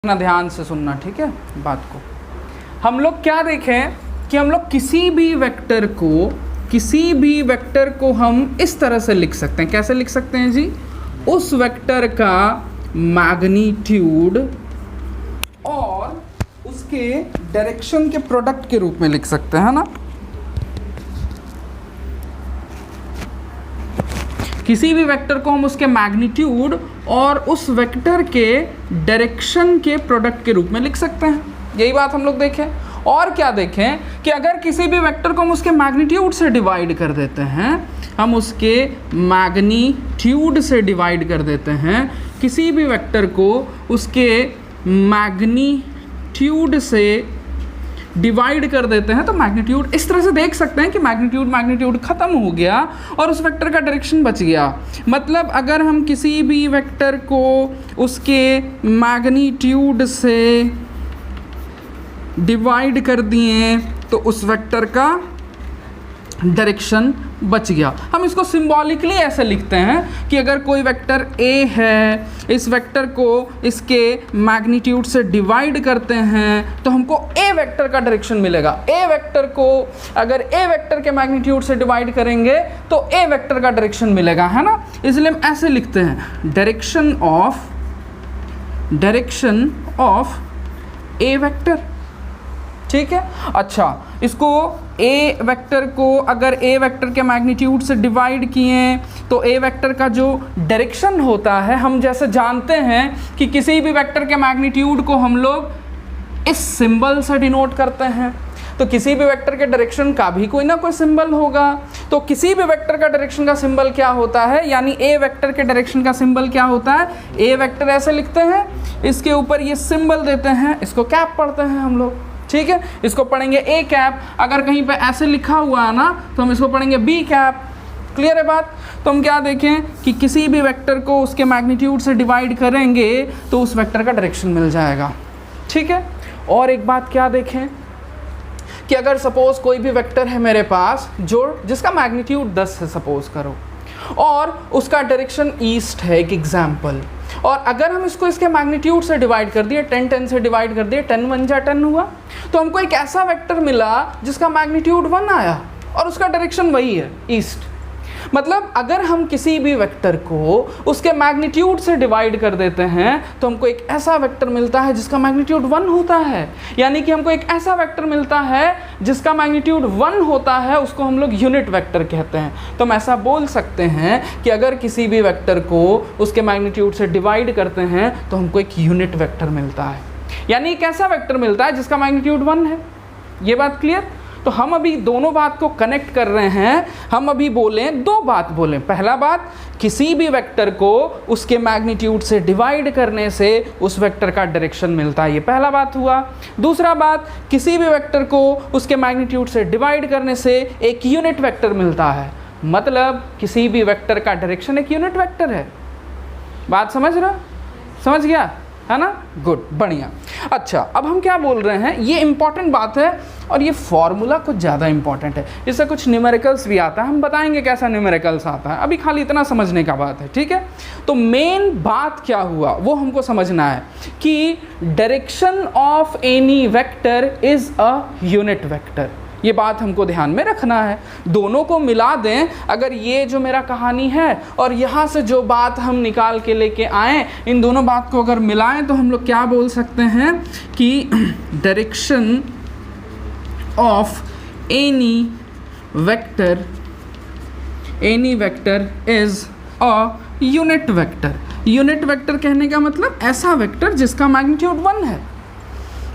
इतना ध्यान से सुनना, ठीक है बात को। हम लोग क्या देखें कि हम लोग किसी भी वेक्टर को हम इस तरह से लिख सकते हैं। कैसे लिख सकते हैं जी? उस वेक्टर का मैग्नीट्यूड और उसके डायरेक्शन के प्रोडक्ट के रूप में लिख सकते हैं ना। किसी भी वेक्टर को हम उसके मैग्नीट्यूड और उस वेक्टर के डायरेक्शन के प्रोडक्ट के रूप में लिख सकते हैं। यही बात हम लोग देखें। और क्या देखें कि अगर किसी भी वेक्टर को हम उसके मैग्नीट्यूड से डिवाइड कर देते हैं, हम उसके मैग्नीट्यूड से डिवाइड कर देते हैं, किसी भी वेक्टर को उसके मैग्नीट्यूड से डिवाइड कर देते हैं तो मैग्नीट्यूड इस तरह से देख सकते हैं कि मैग्नीट्यूड खत्म हो गया और उस वेक्टर का डायरेक्शन बच गया। मतलब अगर हम किसी भी वेक्टर को उसके मैग्नीट्यूड से डिवाइड कर दिए तो उस वेक्टर का डायरेक्शन बच गया। हम इसको सिंबॉलिकली ऐसे लिखते हैं कि अगर कोई वेक्टर A है, इस वेक्टर को इसके मैग्नीट्यूड से डिवाइड करते हैं तो हमको A वेक्टर का डायरेक्शन मिलेगा। A वेक्टर को अगर A वेक्टर के मैग्नीट्यूड से डिवाइड करेंगे तो A वेक्टर का डायरेक्शन मिलेगा, है ना। इसलिए हम ऐसे लिखते हैं डायरेक्शन ऑफ A वेक्टर, ठीक है। अच्छा, इसको A वेक्टर को अगर A वेक्टर के मैग्नीट्यूड से डिवाइड किए तो A वेक्टर का जो डायरेक्शन होता है, हम जैसे जानते हैं कि किसी भी वेक्टर के मैग्नीट्यूड को हम लोग इस सिंबल से डिनोट करते हैं, तो किसी भी वेक्टर के डायरेक्शन का भी कोई ना कोई सिंबल होगा। तो किसी भी वेक्टर का डायरेक्शन का सिंबल क्या होता है, यानी A वेक्टर के डायरेक्शन का सिंबल क्या होता है? A वेक्टर ऐसे लिखते हैं, इसके ऊपर ये सिंबल देते हैं, इसको कैप पढ़ते हैं हम लोग, ठीक है। इसको पढ़ेंगे A कैप। अगर कहीं पे ऐसे लिखा हुआ है ना तो हम इसको पढ़ेंगे B कैप। क्लियर है बात? तो हम क्या देखें कि किसी भी वेक्टर को उसके मैग्नीट्यूड से डिवाइड करेंगे तो उस वेक्टर का डायरेक्शन मिल जाएगा, ठीक है। और एक बात क्या देखें कि अगर सपोज कोई भी वेक्टर है मेरे पास जिसका मैग्नीट्यूड 10 है सपोज करो, और उसका डायरेक्शन ईस्ट है, एक एग्जाम्पल, और अगर हम इसको इसके मैग्नीट्यूड से डिवाइड कर दिए, 10 से डिवाइड कर दिए, 10 1 जा 10 हुआ, तो हमको एक ऐसा वेक्टर मिला जिसका मैग्नीट्यूड 1 आया और उसका डायरेक्शन वही है, ईस्ट। मतलब अगर हम किसी भी वेक्टर को उसके मैग्नीट्यूड से डिवाइड कर देते हैं तो हमको एक ऐसा वेक्टर मिलता है जिसका मैग्नीट्यूड 1 होता है, यानी कि हमको एक ऐसा वेक्टर मिलता है जिसका मैग्नीट्यूड 1 होता है, उसको हम लोग यूनिट वेक्टर कहते हैं। तो हम ऐसा बोल सकते हैं कि अगर किसी भी वेक्टर को उसके मैग्नीट्यूड से डिवाइड करते हैं तो हमको एक यूनिट वेक्टर मिलता है, यानी एक ऐसा वेक्टर मिलता है जिसका मैग्नीट्यूड 1 है। ये बात क्लियर? तो हम अभी दोनों बात को कनेक्ट कर रहे हैं। हम अभी बोलें, दो बात बोलें। पहला बात, किसी भी वेक्टर को उसके मैग्नीट्यूड से डिवाइड करने से उस वेक्टर का डायरेक्शन मिलता है, ये पहला बात हुआ। दूसरा बात, किसी भी वेक्टर को उसके मैग्नीट्यूड से डिवाइड करने से एक यूनिट वेक्टर मिलता है, मतलब किसी भी वेक्टर का डायरेक्शन एक यूनिट वेक्टर है। बात समझ रहे हो? समझ गया है ना? गुड, बढ़िया। अच्छा, अब हम क्या बोल रहे हैं, ये इंपॉर्टेंट बात है और ये फॉर्मूला कुछ ज़्यादा इंपॉर्टेंट है। इससे कुछ न्यूमेरिकल्स भी आता है, हम बताएंगे कैसा न्यूमेरिकल्स आता है, अभी खाली इतना समझने का बात है, ठीक है। तो मेन बात क्या हुआ वो हमको समझना है कि direction of any vector is a unit vector. ये बात हमको ध्यान में रखना है। दोनों को मिला दें, अगर ये जो मेरा कहानी है और यहाँ से जो बात हम निकाल के लेके आए, इन दोनों बात को अगर मिलाएं तो हम लोग क्या बोल सकते हैं कि direction of any vector is a unit vector. Unit vector कहने का मतलब ऐसा वेक्टर जिसका मैग्नीट्यूड 1 है।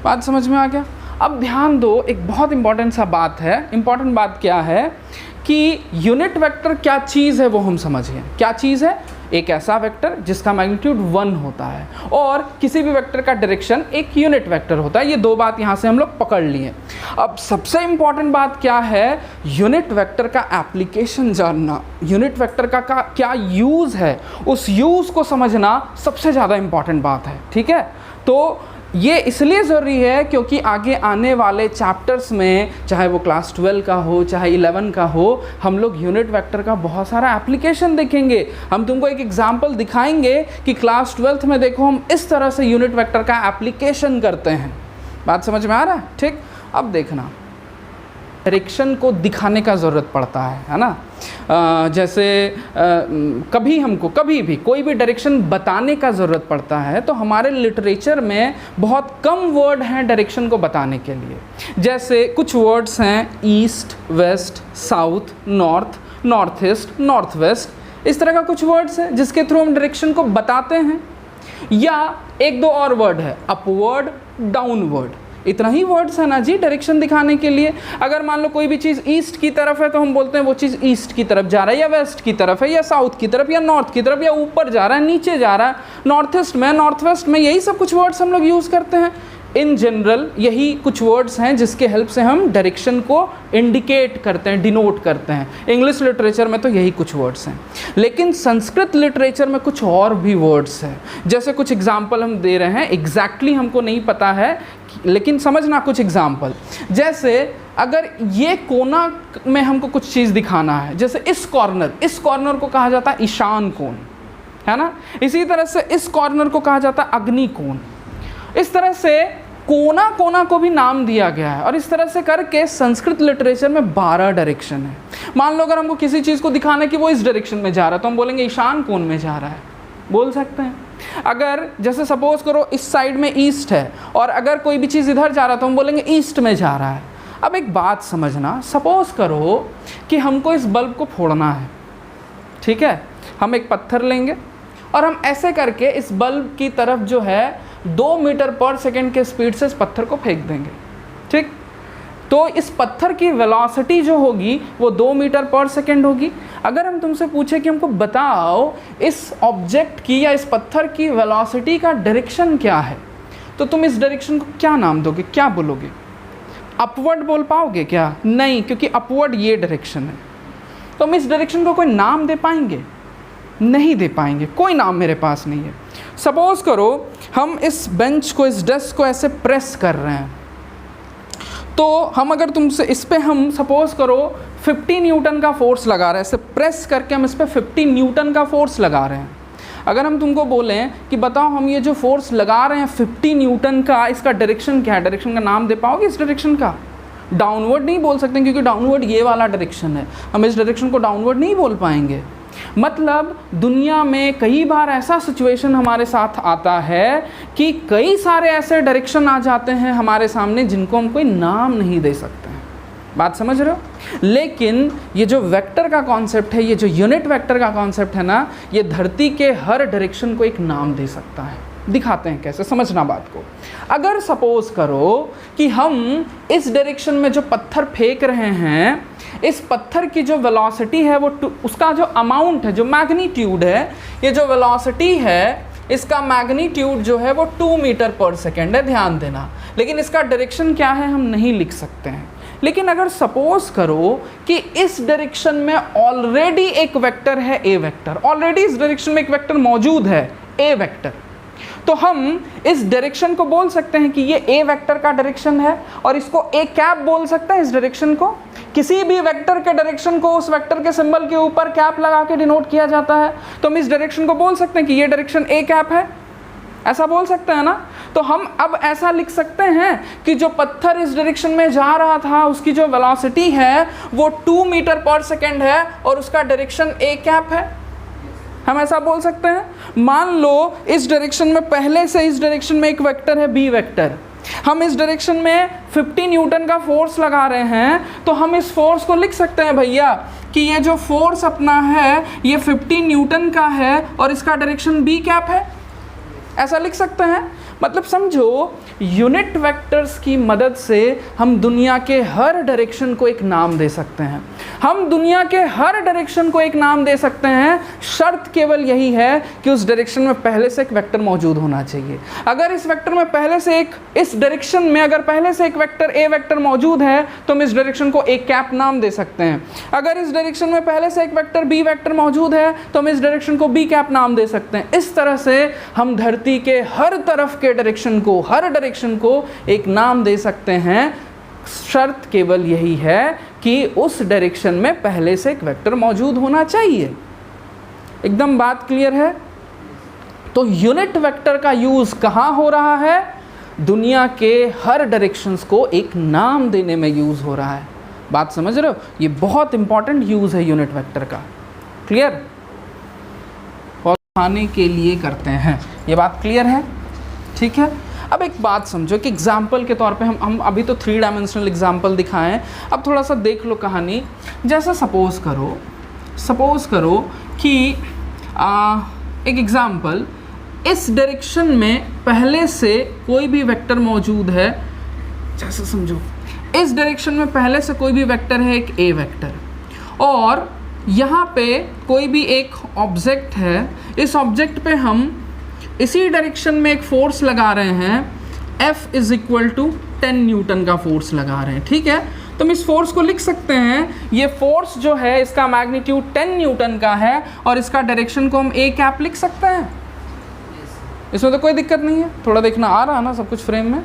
बात समझ में आ गया? अब ध्यान दो, एक बहुत इंपॉर्टेंट सा बात है। इंपॉर्टेंट बात क्या है कि यूनिट वेक्टर क्या चीज़ है वो हम समझिए। क्या चीज़ है? एक ऐसा वेक्टर जिसका मैग्नीट्यूड 1 होता है और किसी भी वेक्टर का डायरेक्शन एक यूनिट वेक्टर होता है। ये दो बात यहाँ से हम लोग पकड़ लिए। अब सबसे इंपॉर्टेंट बात क्या है, यूनिट वेक्टर का एप्लीकेशन जानना, यूनिट वेक्टर का क्या यूज़ है, उस यूज़ को समझना सबसे ज़्यादा इंपॉर्टेंट बात है, ठीक है। तो ये इसलिए ज़रूरी है क्योंकि आगे आने वाले चैप्टर्स में, चाहे वो क्लास 12 का हो चाहे 11 का हो, हम लोग यूनिट वेक्टर का बहुत सारा एप्लीकेशन देखेंगे। हम तुमको एक एग्जांपल दिखाएंगे कि क्लास 12th में देखो हम इस तरह से यूनिट वेक्टर का एप्लीकेशन करते हैं। बात समझ में आ रहा है? ठीक, अब देखना, डायरेक्शन को दिखाने का ज़रूरत पड़ता है ना। जैसे कभी भी कोई भी डायरेक्शन बताने का ज़रूरत पड़ता है, तो हमारे लिटरेचर में बहुत कम वर्ड हैं डायरेक्शन को बताने के लिए। जैसे कुछ वर्ड्स हैं east, west, south, north, north east, north west, इस तरह का कुछ वर्ड्स हैं जिसके थ्रू हम डायरेक्शन को बताते हैं। या एक दो और वर्ड है अपवर्ड, डाउनवर्ड, इतना ही वर्ड्स है ना जी डायरेक्शन दिखाने के लिए। अगर मान लो कोई भी चीज़ ईस्ट की तरफ है तो हम बोलते हैं वो चीज़ ईस्ट की तरफ जा रहा है, या वेस्ट की तरफ है, या साउथ की तरफ, या नॉर्थ की तरफ, या ऊपर जा रहा है, नीचे जा रहा है, नॉर्थ ईस्ट में, नॉर्थ वेस्ट में, यही सब कुछ वर्ड्स हम लोग यूज़ करते हैं। इन जनरल यही कुछ वर्ड्स हैं जिसके हेल्प से हम डायरेक्शन को इंडिकेट करते हैं, डिनोट करते हैं। इंग्लिश लिटरेचर में तो यही कुछ वर्ड्स हैं, लेकिन संस्कृत लिटरेचर में कुछ और भी वर्ड्स हैं। जैसे कुछ एग्जाम्पल हम दे रहे हैं, एग्जैक्टली हमको नहीं पता है लेकिन समझना कुछ एग्जाम्पल। जैसे अगर ये कोना में हमको कुछ चीज़ दिखाना है, जैसे इस कॉर्नर को कहा जाता है ईशान कोण, है ना। इसी तरह से इस कॉर्नर को कहा जाता है अग्नि कोण। इस तरह से कोना को भी नाम दिया गया है, और इस तरह से करके संस्कृत लिटरेचर में 12 डायरेक्शन है। मान लो अगर हमको किसी चीज़ को दिखाना है कि वो इस डायरेक्शन में जा रहा है, तो हम बोलेंगे ईशान कोण में जा रहा है, बोल सकते हैं। अगर जैसे सपोज करो इस साइड में ईस्ट है, और अगर कोई भी चीज़ इधर जा रहा है तो हम बोलेंगे ईस्ट में जा रहा है। अब एक बात समझना, सपोज करो कि हमको इस बल्ब को फोड़ना है, ठीक है। हम एक पत्थर लेंगे और हम ऐसे करके इस बल्ब की तरफ जो है 2 मीटर पर सेकेंड के स्पीड से इस पत्थर को फेंक देंगे, ठीक। तो इस पत्थर की वेलोसिटी जो होगी वो 2 मीटर पर सेकेंड होगी। अगर हम तुमसे पूछे कि हमको बताओ इस ऑब्जेक्ट की या इस पत्थर की वेलोसिटी का डायरेक्शन क्या है, तो तुम इस डायरेक्शन को क्या नाम दोगे, क्या बोलोगे? अपवर्ड बोल पाओगे क्या? नहीं, क्योंकि अपवर्ड ये डायरेक्शन है। तो हम इस डायरेक्शन को कोई नाम दे पाएंगे? नहीं दे पाएंगे, कोई नाम मेरे पास नहीं है। सपोज करो हम इस बेंच को, इस डेस्क को ऐसे प्रेस कर रहे हैं, तो हम अगर तुमसे इस पे हम सपोज करो 50 न्यूटन का फोर्स लगा रहे हैं, ऐसे प्रेस करके हम इस पे 50 न्यूटन का फोर्स लगा रहे हैं। अगर हम तुमको बोलें कि बताओ हम ये जो फोर्स लगा रहे हैं 50 न्यूटन का, इसका डायरेक्शन क्या है, डायरेक्शन का नाम दे पाओगे इस डायरेक्शन का? डाउनवर्ड नहीं बोल सकते, क्योंकि डाउनवर्ड ये वाला डायरेक्शन है, हम इस डायरेक्शन को डाउनवर्ड नहीं बोल पाएंगे। मतलब दुनिया में कई बार ऐसा सिचुएशन हमारे साथ आता है कि कई सारे ऐसे डायरेक्शन आ जाते हैं हमारे सामने जिनको हम कोई नाम नहीं दे सकते हैं। बात समझ रहे हो? लेकिन ये जो वेक्टर का कॉन्सेप्ट है, ये जो यूनिट वेक्टर का कॉन्सेप्ट है ना, ये धरती के हर डायरेक्शन को एक नाम दे सकता है। दिखाते हैं कैसे, समझना बात को। अगर सपोज करो कि हम इस डायरेक्शन में जो पत्थर फेंक रहे हैं, इस पत्थर की जो वेलोसिटी है वो उसका जो अमाउंट है, जो मैग्नीट्यूड है, ये जो वेलोसिटी है इसका मैग्नीट्यूड जो है वो 2 मीटर पर सेकेंड है, ध्यान देना। लेकिन इसका डायरेक्शन क्या है हम नहीं लिख सकते हैं। लेकिन अगर सपोज करो कि इस डायरेक्शन में ऑलरेडी एक वेक्टर है ए वेक्टर, ऑलरेडी इस डायरेक्शन में एक वेक्टर मौजूद है ए वेक्टर, तो हम इस डायरेक्शन को बोल सकते हैं कि ये ए वेक्टर का डायरेक्शन है, और इसको ए कैप बोल सकते हैं। इस डायरेक्शन को, किसी भी वेक्टर के डायरेक्शन को उस वेक्टर के सिंबल के ऊपर कैप लगा के डिनोट किया जाता है, तो हम इस डायरेक्शन को बोल सकते हैं कि ये डायरेक्शन ए कैप है, ऐसा बोल सकते हैं ना। तो हम अब ऐसा लिख सकते हैं कि जो पत्थर इस डायरेक्शन में जा रहा था उसकी जो वेलोसिटी है वो 2 मीटर पर सेकेंड है और उसका डायरेक्शन ए कैप है, हम ऐसा बोल सकते हैं। मान लो इस डायरेक्शन में पहले से इस डायरेक्शन में एक वेक्टर है बी वेक्टर, हम इस डायरेक्शन में 50 न्यूटन का फोर्स लगा रहे हैं, तो हम इस फोर्स को लिख सकते हैं भैया कि ये जो फोर्स अपना है ये 50 न्यूटन का है और इसका डायरेक्शन बी कैप है, ऐसा लिख सकते हैं। मतलब समझो यूनिट वेक्टर्स की मदद से हम दुनिया के हर डायरेक्शन को एक नाम दे सकते हैं। हम दुनिया के हर डायरेक्शन को एक नाम दे सकते हैं, शर्त केवल यही है कि उस डायरेक्शन में पहले से एक वेक्टर मौजूद होना चाहिए। अगर इस वेक्टर में पहले से इस डायरेक्शन में अगर पहले से एक वेक्टर ए वेक्टर मौजूद है तो हम इस डायरेक्शन को ए कैप नाम दे सकते हैं। अगर इस डायरेक्शन में पहले से एक वेक्टर बी वेक्टर मौजूद है तो हम इस डायरेक्शन को बी कैप नाम दे सकते हैं। इस तरह से हम धरती के हर तरफ के डायरेक्शन को, हर डायरेक्शन को एक नाम दे सकते हैं। शर्त केवल यही है कि उस डायरेक्शन में पहले से एक वेक्टर मौजूद होना चाहिए। एकदम बात क्लियर है? तो यूनिट वेक्टर का यूज कहां हो रहा है? दुनिया के हर डायरेक्शंस को एक नाम देने में यूज हो रहा है। बात समझ रहे हो? ये बहुत इंपॉर्टेंट यूज है यूनिट वेक्टर का। क्लियर? और आने के लिए करते हैं, ये बात क्लियर है? ठीक है। अब एक बात समझो कि एग्जाम्पल के तौर पे हम अभी तो 3 डायमेंशनल एग्जाम्पल दिखाएं, अब थोड़ा सा देख लो कहानी। जैसा सपोज करो कि एक एग्जाम्पल, इस डायरेक्शन में पहले से कोई भी वेक्टर मौजूद है। जैसा समझो, इस डायरेक्शन में पहले से कोई भी वेक्टर है, एक ए वेक्टर, और यहाँ पे कोई भी एक ऑब्जेक्ट है। इस ऑब्जेक्ट पे हम इसी डायरेक्शन में एक फोर्स लगा रहे हैं, F is equal to 10 newton का फोर्स लगा रहे हैं। ठीक है, तो हम इस फोर्स को लिख सकते हैं, ये फोर्स जो है इसका मैग्नीट्यूड 10 न्यूटन का है और इसका डायरेक्शन को हम ए कैप लिख सकते हैं। इसमें तो कोई दिक्कत नहीं है। थोड़ा देखना आ रहा है ना सब कुछ फ्रेम में?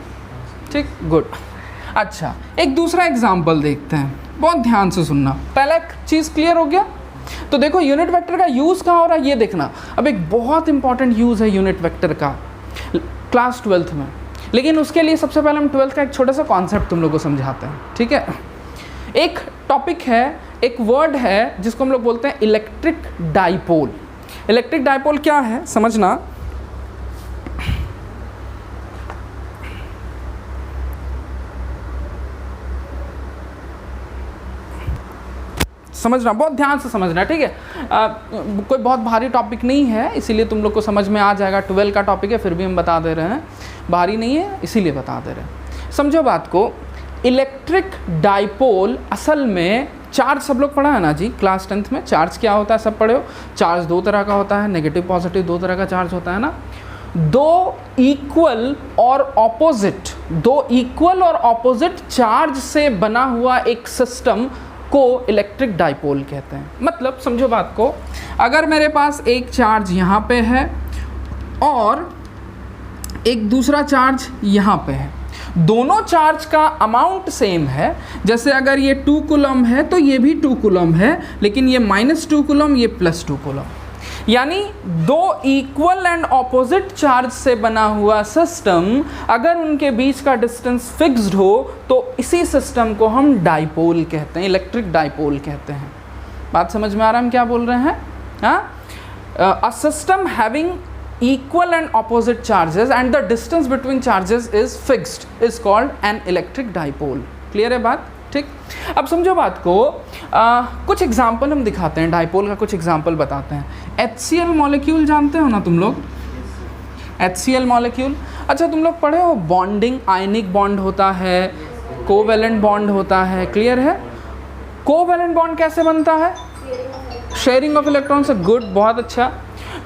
ठीक, गुड। अच्छा, एक दूसरा एग्जाम्पल देखते हैं, बहुत ध्यान से सुनना। पहला चीज़ क्लियर हो गया? तो देखो यूनिट वेक्टर का यूज़ कहाँ हो रहा है ये देखना। अब एक बहुत इंपॉर्टेंट यूज़ है यूनिट वेक्टर का क्लास 12th में, लेकिन उसके लिए सबसे पहले हम 12th का एक छोटा सा कॉन्सेप्ट तुम लोग को समझाते हैं। ठीक है, एक टॉपिक है, एक वर्ड है जिसको हम लोग बोलते हैं इलेक्ट्रिक डाइपोल। इलेक्ट्रिक डाइपोल क्या है समझना। समझना, बहुत ध्यान से समझना, ठीक है। कोई बहुत भारी टॉपिक नहीं है, इसीलिए तुम लोग को समझ में आ जाएगा। 12 का टॉपिक है, फिर भी हम बता दे रहे हैं, भारी नहीं है इसीलिए बता दे रहे हैं। समझो बात को। इलेक्ट्रिक डाइपोल असल में चार्ज सब लोग पढ़ा है ना जी क्लास 10th में। चार्ज क्या होता है सब पढ़े हो। चार्ज 2 तरह का होता है, नेगेटिव पॉजिटिव 2 तरह का चार्ज होता है ना। दो इक्वल और ऑपोजिट चार्ज से बना हुआ एक सिस्टम को इलेक्ट्रिक डाइपोल कहते हैं। मतलब समझो बात को, अगर मेरे पास एक चार्ज यहाँ पे है और एक दूसरा चार्ज यहाँ पे है, दोनों चार्ज का अमाउंट सेम है। जैसे अगर ये 2 कूलम है तो ये भी 2 कूलम है, लेकिन ये -2 कूलम, ये +2 कूलम। यानी दो इक्वल एंड ऑपोजिट चार्ज से बना हुआ सिस्टम, अगर उनके बीच का डिस्टेंस फिक्स्ड हो तो इसी सिस्टम को हम डाइपोल कहते हैं, इलेक्ट्रिक डाइपोल कहते हैं। बात समझ में आ रहा है हम क्या बोल रहे हैं? हाँ, a system having equal and opposite charges and the distance between charges is fixed is called an electric dipole। Clear है बात? ठीक। अब समझो बात को, कुछ एग्जाम्पल हम दिखाते हैं, डाइपोल का कुछ एग्जाम्पल बताते हैं। HCl मॉलिक्यूल जानते हो ना तुम लोग? HCl मॉलिक्यूल, अच्छा तुम लोग पढ़े हो बॉन्डिंग, आयनिक बॉन्ड होता है, कोवेलेंट बॉन्ड होता है। क्लियर है? कोवेलेंट बॉन्ड कैसे बनता है? शेयरिंग ऑफ इलेक्ट्रॉन से। गुड, बहुत अच्छा।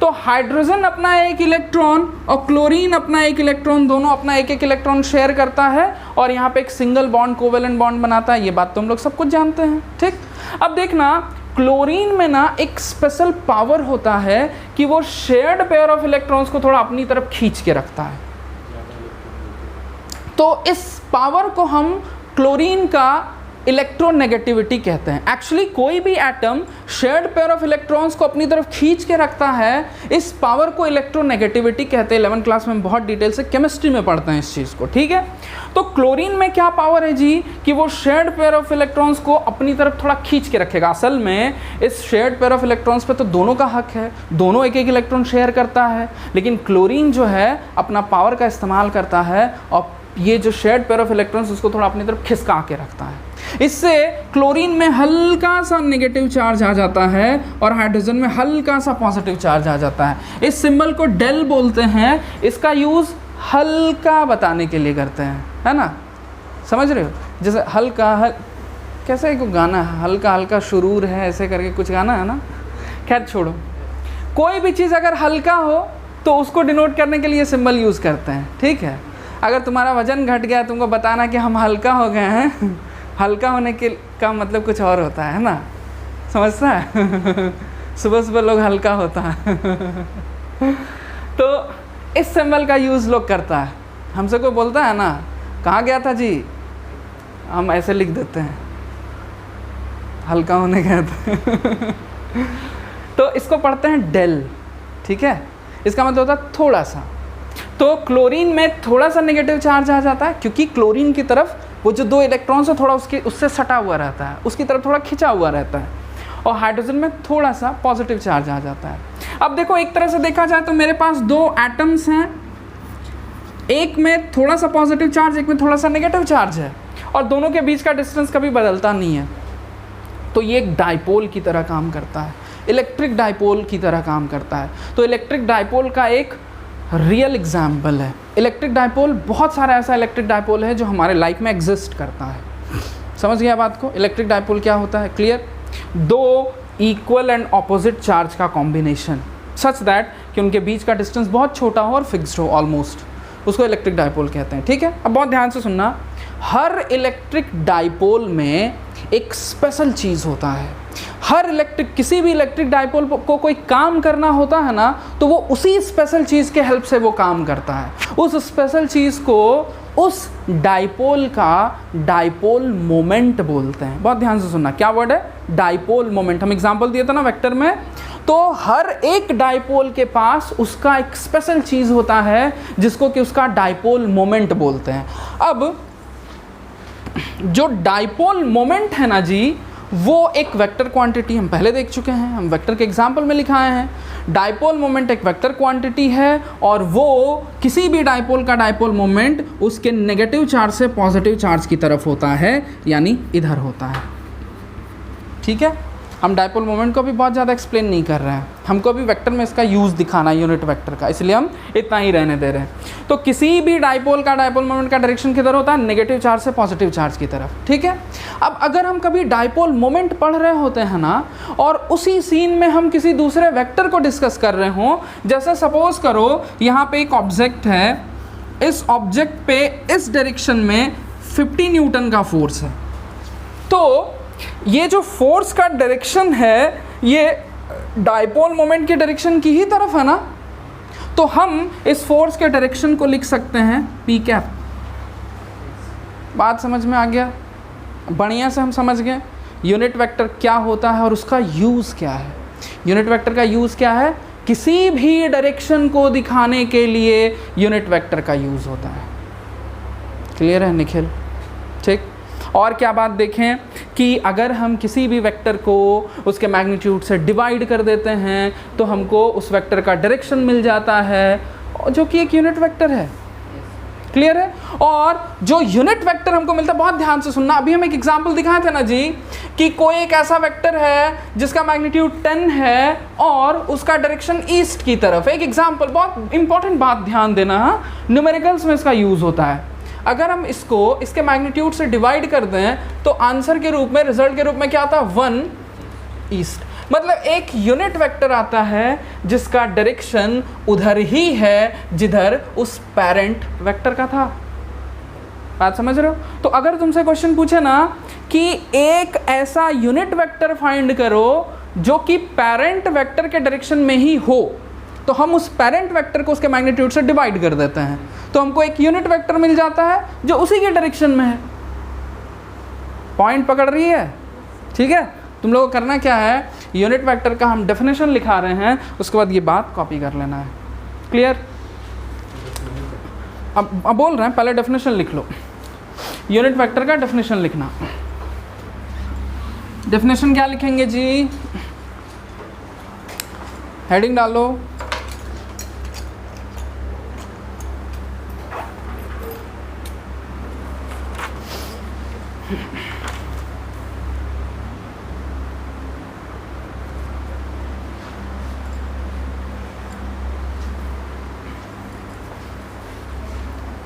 तो हाइड्रोजन अपना एक इलेक्ट्रॉन और क्लोरीन अपना एक इलेक्ट्रॉन, दोनों अपना एक इलेक्ट्रॉन शेयर करता है और यहाँ पे एक सिंगल बॉन्ड, कोवेलेंट बॉन्ड बनाता है। ये बात तो हम लोग सब कुछ जानते हैं। ठीक। अब देखना, क्लोरीन में ना एक स्पेशल पावर होता है कि वो शेयर्ड पेयर ऑफ इलेक्ट्रॉन्स को थोड़ा अपनी तरफ खींच के रखता है। तो इस पावर को हम क्लोरीन का इलेक्ट्रोनेगेटिविटी कहते हैं। एक्चुअली कोई भी atom shared pair of electrons को अपनी तरफ खींच के रखता है, इस पावर को इलेक्ट्रोनेगेटिविटी कहते हैं। 11th क्लास में बहुत डिटेल से केमिस्ट्री में पढ़ते हैं इस चीज़ को। ठीक है, तो क्लोरीन में क्या पावर है जी कि वो शेयर्ड पेयर ऑफ इलेक्ट्रॉन्स को अपनी तरफ थोड़ा खींच के रखेगा। असल में इस शेयर्ड पेयर ऑफ इलेक्ट्रॉन्स पे तो दोनों का हक है, दोनों एक एक इलेक्ट्रॉन शेयर करता है, लेकिन क्लोरीन जो है अपना पावर का इस्तेमाल करता है और ये जो शेयर्ड पेयर ऑफ इलेक्ट्रॉन्स उसको थोड़ा अपनी तरफ खिसका के रखता है। इससे क्लोरीन में हल्का सा नेगेटिव चार्ज आ जाता है और हाइड्रोजन में हल्का सा पॉजिटिव चार्ज आ जाता है। इस सिंबल को डेल बोलते हैं। इसका यूज़ हल्का बताने के लिए करते हैं, है ना? समझ रहे हो? जैसे हल्का कैसे एक गाना है, हल्का हल्का शुरूर है ऐसे करके कुछ गाना है ना, खैर छोड़ो। कोई भी चीज़ अगर हल्का हो तो उसको डिनोट करने के लिए सिंबल यूज़ करते हैं, ठीक है। अगर तुम्हारा वजन घट गया, तुमको बताना कि हम हल्का हो गए हैं, हल्का होने के का मतलब कुछ और होता है ना, समझता है। सुबह सुबह लोग हल्का होता है। तो इस सिंबल का यूज़ लोग करता है। हमसे कोई बोलता है ना कहाँ गया था जी, हम ऐसे लिख देते हैं हल्का होने गया था। तो इसको पढ़ते हैं डेल, ठीक है। इसका मतलब होता है थोड़ा सा। तो क्लोरीन में थोड़ा सा नेगेटिव चार्ज आ जाता है, क्योंकि क्लोरीन की तरफ वो जो 2 इलेक्ट्रॉन्स है थोड़ा उससे सटा हुआ रहता है, उसकी तरफ थोड़ा खिंचा हुआ रहता है। और हाइड्रोजन में थोड़ा सा पॉजिटिव चार्ज आ जाता है। अब देखो, एक तरह से देखा जाए तो मेरे पास 2 एटम्स हैं, एक में थोड़ा सा पॉजिटिव चार्ज, एक में थोड़ा सा नेगेटिव चार्ज है, और दोनों के बीच का डिस्टेंस कभी बदलता नहीं है। तो ये एक डाइपोल की तरह काम करता है, इलेक्ट्रिक डाइपोल की तरह काम करता है। तो इलेक्ट्रिक डाइपोल का एक रियल एग्जाम्पल है। इलेक्ट्रिक डाइपोल, बहुत सारा ऐसा इलेक्ट्रिक डाइपोल है जो हमारे लाइफ में एग्जिस्ट करता है। समझ गया बात को? इलेक्ट्रिक डाइपोल क्या होता है, clear? 2 equal and opposite charge का कॉम्बिनेशन, सच दैट कि उनके बीच का डिस्टेंस बहुत छोटा हो और फिक्स्ड हो ऑलमोस्ट, उसको इलेक्ट्रिक डाइपोल कहते हैं, ठीक है। अब बहुत ध्यान से सुनना, हर इलेक्ट्रिक डाइपोल में एक स्पेशल चीज़ होता है। हर इलेक्ट्रिक, किसी भी इलेक्ट्रिक डाइपोल को कोई काम करना होता है ना, तो वो उसी स्पेशल चीज़ के हेल्प से वो काम करता है। उस स्पेशल चीज़ को उस डाइपोल का डाइपोल मोमेंट बोलते हैं। बहुत ध्यान से सुनना, क्या वर्ड है? Dipole moment. हम एग्जांपल दिए थे ना वेक्टर में, तो हर एक डाइपोल के पास उसका एक स्पेशल चीज़ होता है जिसको कि उसका डाइपोल मोमेंट बोलते हैं। अब जो डाइपोल मोमेंट है ना जी, वो एक वेक्टर क्वांटिटी हम पहले देख चुके हैं, हम वेक्टर के एग्जाम्पल में लिखाए हैं। डाइपोल मोमेंट एक वेक्टर क्वांटिटी है, और वो किसी भी डाइपोल का डाइपोल मोमेंट उसके नेगेटिव चार्ज से पॉजिटिव चार्ज की तरफ होता है, यानी इधर होता है, ठीक है। हम डाइपोल मोमेंट को भी बहुत ज़्यादा एक्सप्लेन नहीं कर रहे हैं, हमको अभी वेक्टर में इसका यूज़ दिखाना है, यूनिट वेक्टर का, इसलिए हम इतना ही रहने दे रहे हैं। तो किसी भी डाइपोल का डाइपोल मोमेंट का डायरेक्शन किधर होता है? नेगेटिव चार्ज से पॉजिटिव चार्ज की तरफ, ठीक है। अब अगर हम कभी डाइपोल मोमेंट पढ़ रहे होते हैं ना, और उसी सीन में हम किसी दूसरे वेक्टर को डिस्कस कर रहे हों, जैसे सपोज करो यहाँ पे एक ऑब्जेक्ट है, इस ऑब्जेक्ट पे इस डायरेक्शन में 50 न्यूटन का फोर्स है, तो ये जो फोर्स का डायरेक्शन है ये डाइपोल मोमेंट के डायरेक्शन की ही तरफ है ना, तो हम इस फोर्स के डायरेक्शन को लिख सकते हैं पी कैप। बात समझ में आ गया? बढ़िया से हम समझ गए यूनिट वेक्टर क्या होता है और उसका यूज़ क्या है। यूनिट वेक्टर का यूज़ क्या है? किसी भी डायरेक्शन को दिखाने के लिए यूनिट वेक्टर का यूज़ होता है। क्लियर है निखिल? ठीक। और क्या बात देखें कि अगर हम किसी भी वेक्टर को उसके मैग्नीट्यूड से डिवाइड कर देते हैं तो हमको उस वेक्टर का डायरेक्शन मिल जाता है, जो कि एक यूनिट वेक्टर है। क्लियर है? और जो यूनिट वेक्टर हमको मिलता है, बहुत ध्यान से सुनना, अभी हम एक एग्जांपल दिखाए थे ना जी कि कोई एक ऐसा वेक्टर है जिसका मैग्नीट्यूड 10 है और उसका डायरेक्शन ईस्ट की तरफ है। एक एग्जांपल, बहुत इंपॉर्टेंट बात ध्यान देना, न्यूमेरिकल्स में इसका यूज़ होता है। अगर हम इसको इसके मैग्नीट्यूड से डिवाइड कर दें तो आंसर के रूप में, रिजल्ट के रूप में क्या आता है? 1 ईस्ट। मतलब एक यूनिट वेक्टर आता है जिसका डायरेक्शन उधर ही है जिधर उस पेरेंट वेक्टर का था। बात समझ रहे हो? तो अगर तुमसे क्वेश्चन पूछे ना कि एक ऐसा यूनिट वेक्टर फाइंड करो जो कि पेरेंट वेक्टर के डायरेक्शन में ही हो, तो हम उस पेरेंट वेक्टर को उसके मैग्नीट्यूड से डिवाइड कर देते हैं, तो हमको एक यूनिट वेक्टर मिल जाता है जो उसी के डायरेक्शन में है। पॉइंट पकड़ रही है? ठीक है। तुम लोगों को करना क्या है, यूनिट वेक्टर का हम डेफिनेशन लिखा रहे हैं, उसके बाद ये बात कॉपी कर लेना है। क्लियर? अब बोल रहे हैं, पहले डेफिनेशन लिख लो। यूनिट वेक्टर का डेफिनेशन लिखना। डेफिनेशन क्या लिखेंगे जी? हेडिंग डालो।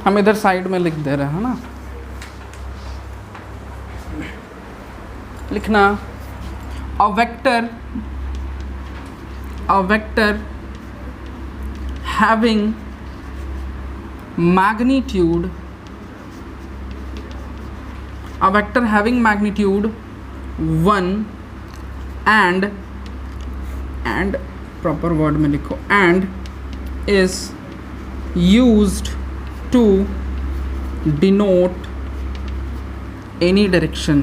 हम इधर साइड में लिख दे रहे हैं ना। लिखना a vector having magnitude 1 and proper word में लिखो and is used to denote any direction